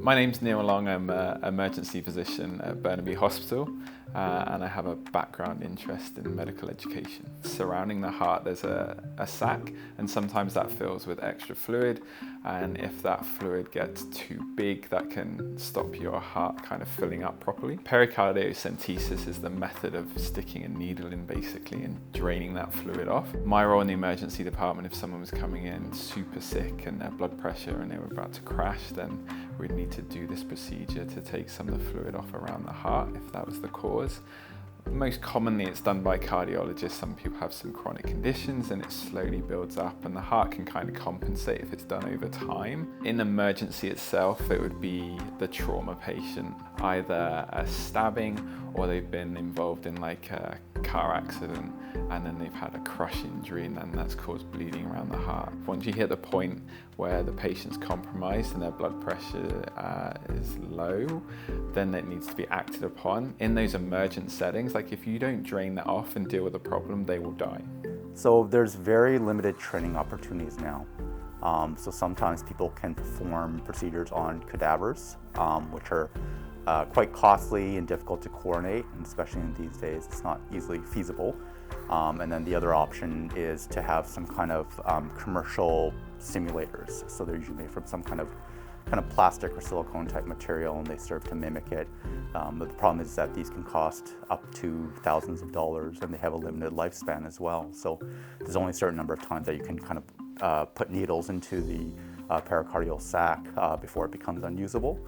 My name's Neil Long. I'm an emergency physician at Burnaby Hospital, and I have a background interest in medical education. Surrounding the heart there's a sac, and sometimes that fills with extra fluid, and if that fluid gets too big that can stop your heart kind of filling up properly. Pericardiocentesis is the method of sticking a needle in basically and draining that fluid off. My role in the emergency department, if someone was coming in super sick and their blood pressure and they were about to crash, then we'd need to do this procedure to take some of the fluid off around the heart if that was the cause. Most commonly it's done by cardiologists. Some people have some chronic conditions and it slowly builds up, and the heart can kind of compensate if it's done over time. In emergency itself, it would be the trauma patient, either a stabbing or they've been involved in like a car accident and then they've had a crush injury and then that's caused bleeding around the heart. Once you hit the point where the patient's compromised and their blood pressure is low, then it needs to be acted upon. In those emergent settings, like if you don't drain that off and deal with the problem, they will die. So there's very limited training opportunities now. So sometimes people can perform procedures on cadavers, which are quite costly and difficult to coordinate, and especially in these days, it's not easily feasible. And then the other option is to have some kind of commercial simulators. So they're usually made from some kind of plastic or silicone type material, and they serve to mimic it. But the problem is that these can cost up to thousands of dollars, and they have a limited lifespan as well. So there's only a certain number of times that you can kind of put needles into the pericardial sac before it becomes unusable.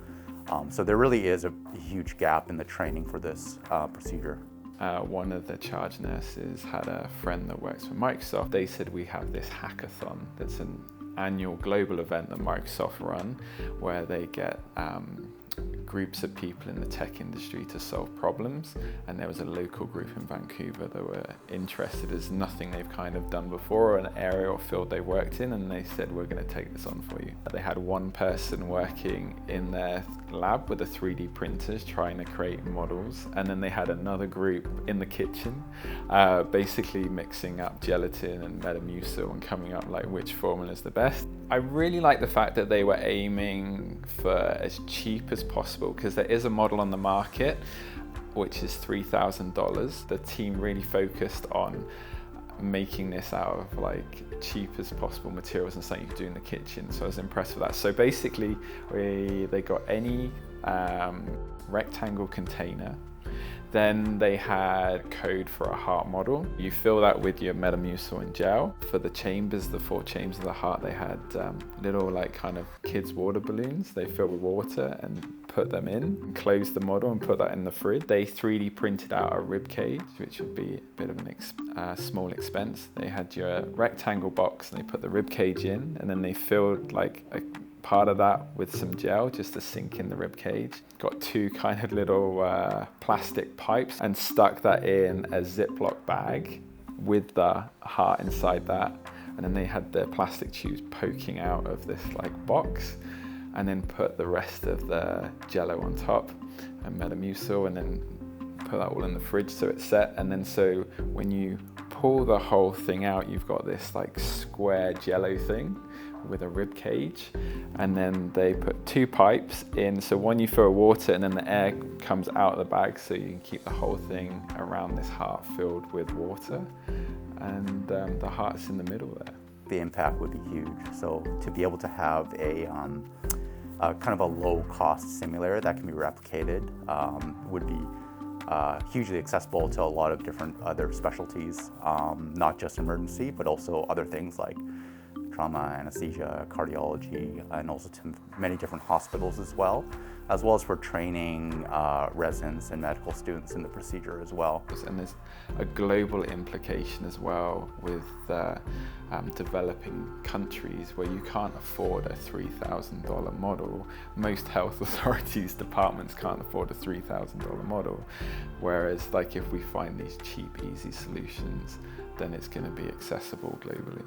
So there really is a huge gap in the training for this procedure. One of the charge nurses had a friend that works for Microsoft. They said, we have this hackathon that's an annual global event that Microsoft run, where they get groups of people in the tech industry to solve problems, and there was a local group in Vancouver that were interested. As nothing they've kind of done before or an area or field they worked in, and they said, we're going to take this on for you. They had one person working in their lab with the 3D printers trying to create models, and then they had another group in the kitchen basically mixing up gelatin and Metamucil and coming up like which formula is the best. I really like the fact that they were aiming for as cheap as possible, because there is a model on the market which is $3,000. The team really focused on making this out of like cheap as possible materials and something you could do in the kitchen, so I was impressed with that. So basically they got any rectangle container, then they had code for a heart model. You fill that with your Metamucil and gel. For the chambers, the 4 chambers of the heart, they had little like kind of kids water balloons. They fill with water and put them in, and close the model and put that in the fridge. They 3D printed out a rib cage, which would be a bit of a small expense. They had your rectangle box and they put the rib cage in, and then they filled like a part of that with some gel just to sink in the rib cage. Got 2 kind of little plastic pipes and stuck that in a Ziploc bag with the heart inside that, and then they had the plastic tubes poking out of this like box, and then put the rest of the jello on top and Metamucil, and then put that all in the fridge so it's set. And then so when you pull the whole thing out, you've got this like square jello thing with a rib cage, and then they put 2 pipes in, so one you fill water and then the air comes out of the bag, so you can keep the whole thing around this heart filled with water, and the heart's in the middle there. The impact would be huge. So to be able to have a kind of a low-cost simulator that can be replicated would be hugely accessible to a lot of different other specialties, not just emergency, but also other things like trauma, anesthesia, cardiology, and also to many different hospitals as well as for training residents and medical students in the procedure as well. And there's a global implication as well with developing countries where you can't afford a $3,000 model. Most health authorities departments can't afford a $3,000 model, whereas like if we find these cheap, easy solutions, then it's going to be accessible globally.